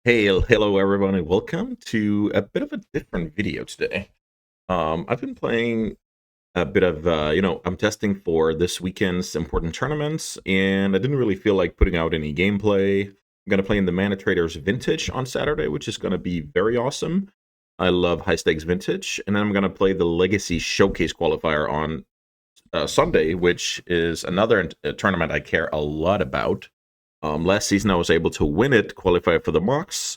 Hello everyone, and welcome to a bit of a different video today. I've been playing a bit of, I'm testing for this weekend's important tournaments, and I didn't really feel like putting out any gameplay. I'm going to play in the ManaTraders Vintage on Saturday, which is going to be very awesome. I love high stakes Vintage, and then I'm going to play the Legacy Showcase Qualifier on Sunday, which is another tournament I care a lot about. Last season, I was able to win it, qualify for the mocks.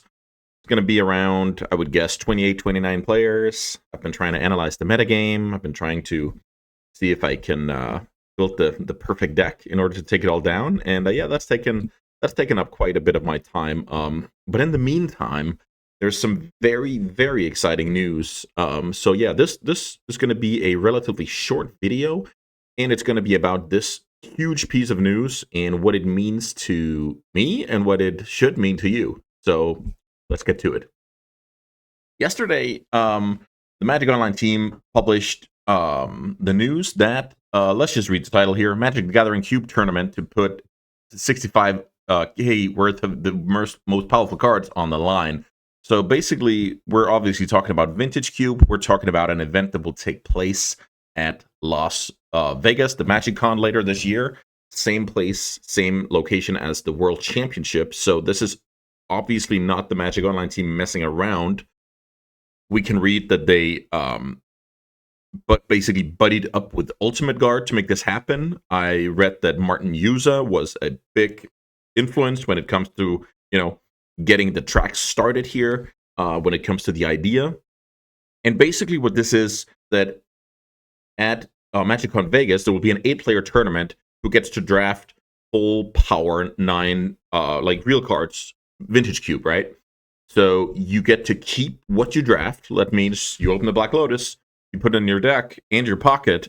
It's going to be around, I would guess, 28, 29 players. I've been trying to analyze the metagame. I've been trying to see if I can build the perfect deck in order to take it all down. And yeah, that's taken up quite a bit of my time. But in the meantime, there's some very, very exciting news. So yeah, this is going to be a relatively short video, and it's going to be about this huge piece of news and what it means to me and what it should mean to you. So let's get to it. Yesterday, the Magic Online team published the news that, let's just read the title here, Magic the Gathering Cube Tournament to put 65K worth of the most powerful cards on the line. So basically, we're obviously talking about Vintage Cube. We're talking about an event that will take place at Las Vegas, the MagicCon later this year. Same place, same location as the World Championship. So this is obviously not the Magic Online team messing around. We can read that they but basically buddied up with Ultimate Guard to make this happen. I read that Martin Yuza was a big influence when it comes to, getting the track started here, when it comes to the idea. And basically what this is, that at MagicCon Vegas, there will be an 8-player tournament who gets to draft full power 9 like real cards, Vintage Cube, right? So you get to keep what you draft. That means you open the Black Lotus, you put it in your deck and your pocket.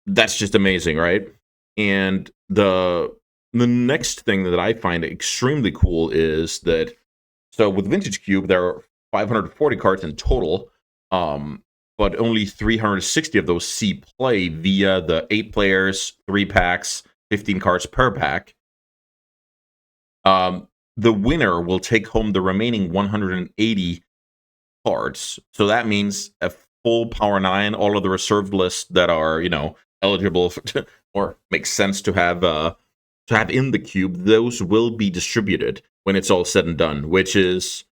That's just amazing, right? And the next thing that I find extremely cool is that, so with Vintage Cube, there are 540 cards in total, but only 360 of those see play via the 8 players, 3 packs, 15 cards per pack. The winner will take home the remaining 180 cards. So that means a full Power 9, all of the reserved lists that are, eligible for, or makes sense to have in the cube, those will be distributed when it's all said and done, which is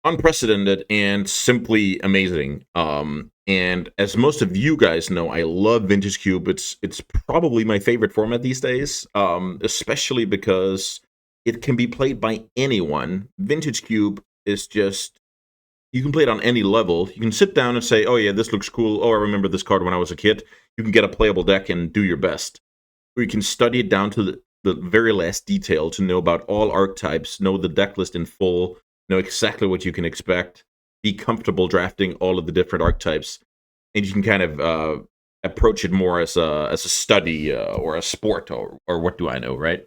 unprecedented and simply amazing. And as most of you guys know, I love Vintage Cube. It's probably my favorite format these days, especially because it can be played by anyone. Vintage Cube is just, you can play it on any level. You can sit down and say, oh yeah, this looks cool. Oh, I remember this card when I was a kid. You can get a playable deck and do your best. Or you can study it down to the very last detail to know about all archetypes, know the deck list in full, know exactly what you can expect, be comfortable drafting all of the different archetypes. And you can kind of approach it more as a study or a sport, or what do I know, right?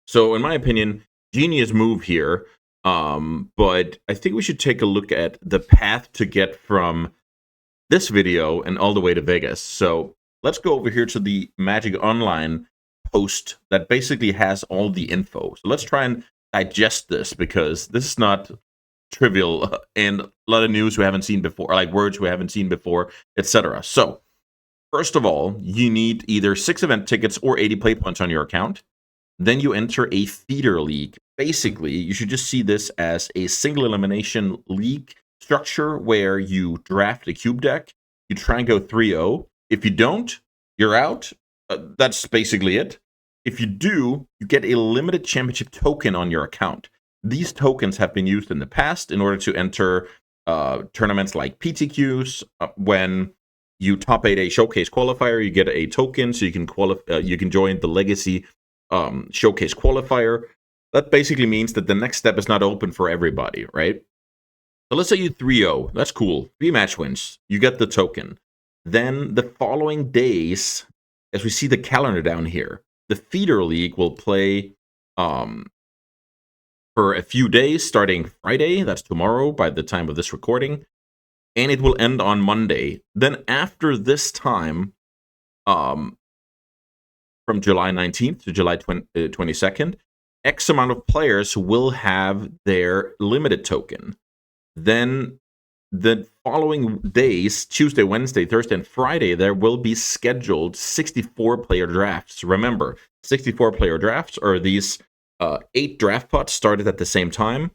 So in my opinion, genius move here. But I think we should take a look at the path to get from this video and all the way to Vegas. So let's go over here to the Magic Online post that basically has all the info. So let's try and digest this, because this is not trivial and a lot of news we haven't seen before, like words we haven't seen before, etc. So first of all, you need either 6 event tickets or 80 play points on your account. Then you enter a feeder league. Basically, you should just see this as a single elimination league structure where you draft a cube deck, you try and go 3-0. If you don't, you're out. That's basically it. If you do, you get a limited championship token on your account. These tokens have been used in the past in order to enter tournaments like PTQs. When you top 8 a showcase qualifier, you get a token so you can you can join the Legacy showcase qualifier. That basically means that the next step is not open for everybody, right? So let's say you 3-0. That's cool. 3 match wins. You get the token. Then the following days, as we see the calendar down here, the feeder league will play for a few days, starting Friday. That's tomorrow by the time of this recording. And it will end on Monday. Then after this time, from July 19th to July 22nd, X amount of players will have their limited token. Then the following days, Tuesday, Wednesday, Thursday, and Friday, there will be scheduled 64-player drafts. Remember, 64-player drafts are these 8 draft pots started at the same time.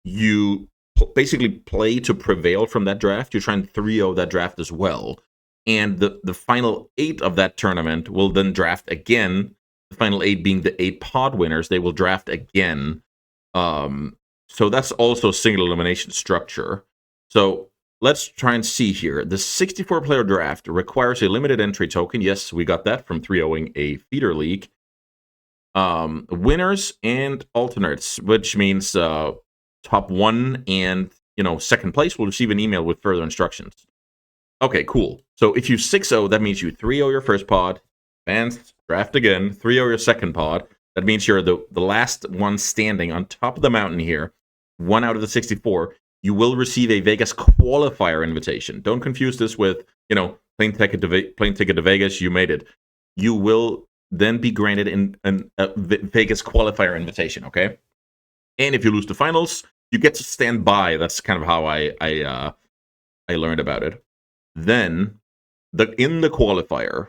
You basically play to prevail from that draft. You try and 3-0 that draft as well. And the final 8 of that tournament will then draft again. The final 8 being the 8 pod winners. They will draft again. So that's also single elimination structure. So let's try and see here. The 64-player draft requires a limited entry token. Yes, we got that from 3-0ing a feeder league. Winners and alternates, which means top 1 and second place will receive an email with further instructions. Okay, cool. So if you 6-0, that means you 3-0 your first pod, advance, draft again, 3-0 your second pod. That means you're the last one standing on top of the mountain here, 1 out of the 64. You will receive a Vegas qualifier invitation. Don't confuse this with, plane ticket to Vegas, you made it. You will then be granted a Vegas qualifier invitation, okay? And if you lose the finals, you get to stand by. That's kind of how I learned about it. Then, in the qualifier,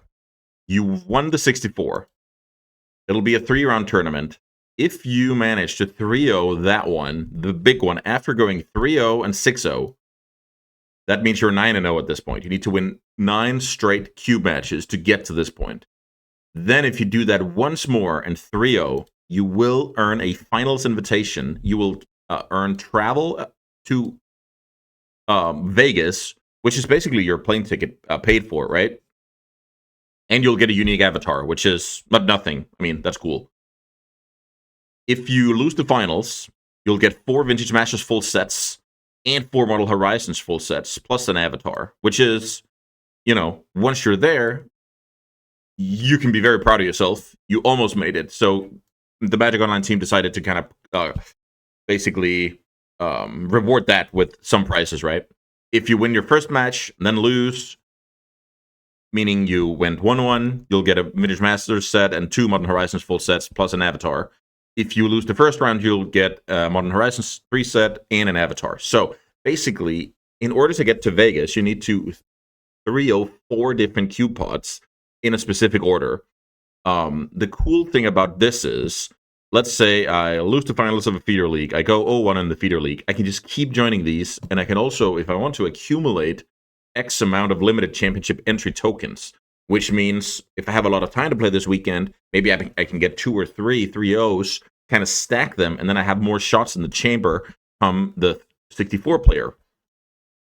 you won the 64. It'll be a 3-round tournament. If you manage to 3-0 that one, the big one, after going 3-0 and 6-0, that means you're 9-0 at this point. You need to win 9 straight cube matches to get to this point. Then if you do that once more and 3-0, you will earn a finals invitation. You will earn travel to Vegas, which is basically your plane ticket paid for, right? And you'll get a unique avatar, which is not nothing. I mean, that's cool. If you lose the finals, you'll get 4 Vintage Masters full sets and 4 Model Horizons full sets, plus an avatar, which is, once you're there, you can be very proud of yourself. You almost made it. So the Magic Online team decided to kind of basically reward that with some prizes, right? If you win your first match, then lose, meaning you went 1-1, you'll get a Vintage Masters set and 2 Modern Horizons full sets, plus an avatar. If you lose the first round, you'll get a Modern Horizons 3 set and an avatar. So basically, in order to get to Vegas, you need to 3-0 4 different cube pods in a specific order. The cool thing about this is, let's say I lose the finals of a feeder league. I go 0-1 in the feeder league. I can just keep joining these, and I can also, if I want to, accumulate X amount of limited championship entry tokens, which means if I have a lot of time to play this weekend, maybe I can get 2 or 3 3-0s, kind of stack them, and then I have more shots in the chamber from the 64 player.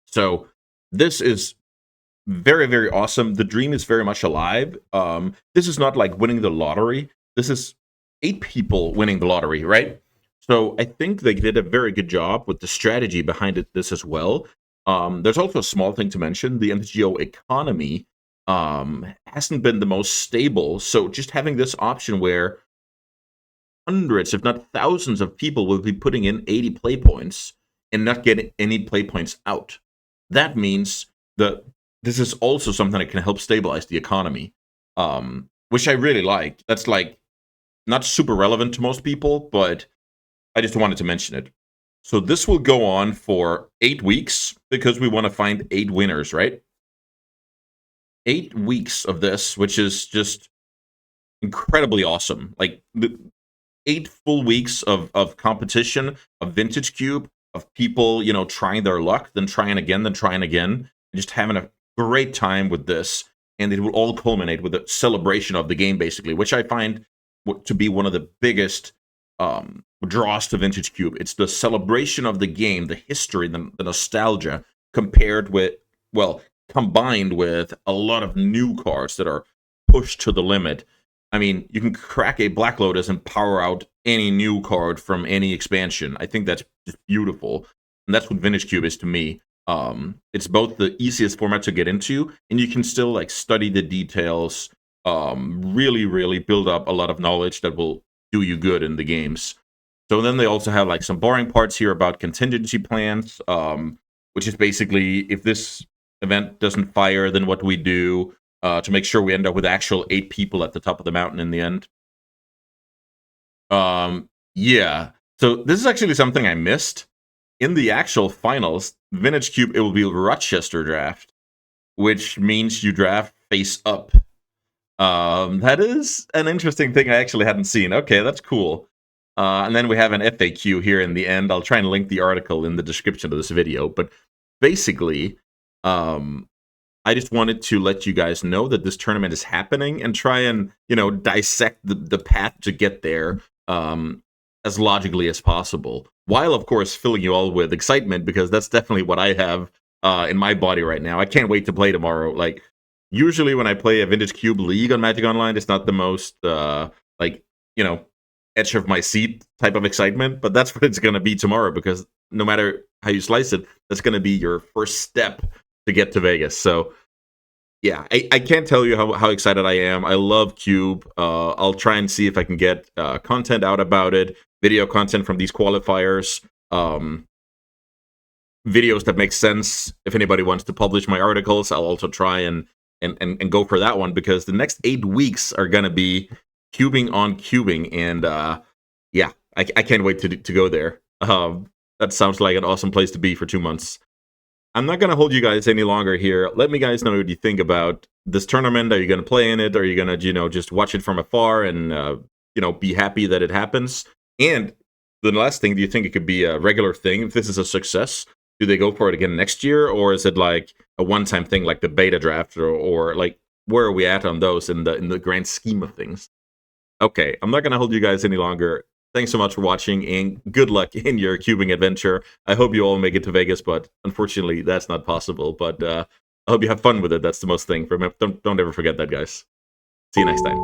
So this is very, very awesome. The dream is very much alive. This is not like winning the lottery. This is 8 people winning the lottery, right? So I think they did a very good job with the strategy behind this as well. There's also a small thing to mention. The MTGO economy hasn't been the most stable. So just having this option where hundreds, if not thousands of people will be putting in 80 play points and not getting any play points out. That means that this is also something that can help stabilize the economy, which I really like. That's like not super relevant to most people, but I just wanted to mention it. So this will go on for 8 weeks because we want to find 8 winners, right? 8 weeks of this, which is just incredibly awesome. Like 8 full weeks of competition, of Vintage Cube, of people, trying their luck, then trying again, and just having a great time with this. And it will all culminate with a celebration of the game, basically, which I find to be one of the biggest draws to Vintage Cube. It's the celebration of the game, the history, the nostalgia, combined with a lot of new cards that are pushed to the limit. I mean, you can crack a Black Lotus and power out any new card from any expansion. I think that's just beautiful. And that's what Vintage Cube is to me. It's both the easiest format to get into, and you can still study the details, really, really build up a lot of knowledge that will do you good in the games. So then they also have some boring parts here about contingency plans, which is basically if this event doesn't fire, then what do we do to make sure we end up with actual 8 people at the top of the mountain in the end. Yeah. So this is actually something I missed. In the actual finals, Vintage Cube, it will be Rochester draft, which means you draft face up. That is an interesting thing I actually hadn't seen. Okay, that's cool. And then we have an FAQ here in the end. I'll try and link the article in the description of this video. But basically, um, I just wanted to let you guys know that this tournament is happening and try and, dissect the path to get there as logically as possible. While, of course, filling you all with excitement, because that's definitely what I have in my body right now. I can't wait to play tomorrow. Like, usually when I play a Vintage Cube League on Magic Online, it's not the most, like, edge of my seat type of excitement, but that's what it's going to be tomorrow, because no matter how you slice it, that's going to be your first step to get to Vegas. So yeah, I can't tell you how excited I am. I love Cube. I'll try and see if I can get content out about it, video content from these qualifiers, videos that make sense. If anybody wants to publish my articles, I'll also try and go for that one, because the next 8 weeks are gonna be cubing on cubing, and yeah, I can't wait to go there. That sounds like an awesome place to be for 2 months. I'm not going to hold you guys any longer here. Let me guys know what you think about this tournament. Are you going to play in it? Are you going to, just watch it from afar and, be happy that it happens? And the last thing, do you think it could be a regular thing if this is a success? Do they go for it again next year? Or is it like a one-time thing like the beta draft, or like where are we at on those in the grand scheme of things? Okay, I'm not going to hold you guys any longer. Thanks so much for watching, and good luck in your cubing adventure. I hope you all make it to Vegas, but unfortunately, that's not possible. But I hope you have fun with it. That's the most thing. Don't ever forget that, guys. See you next time.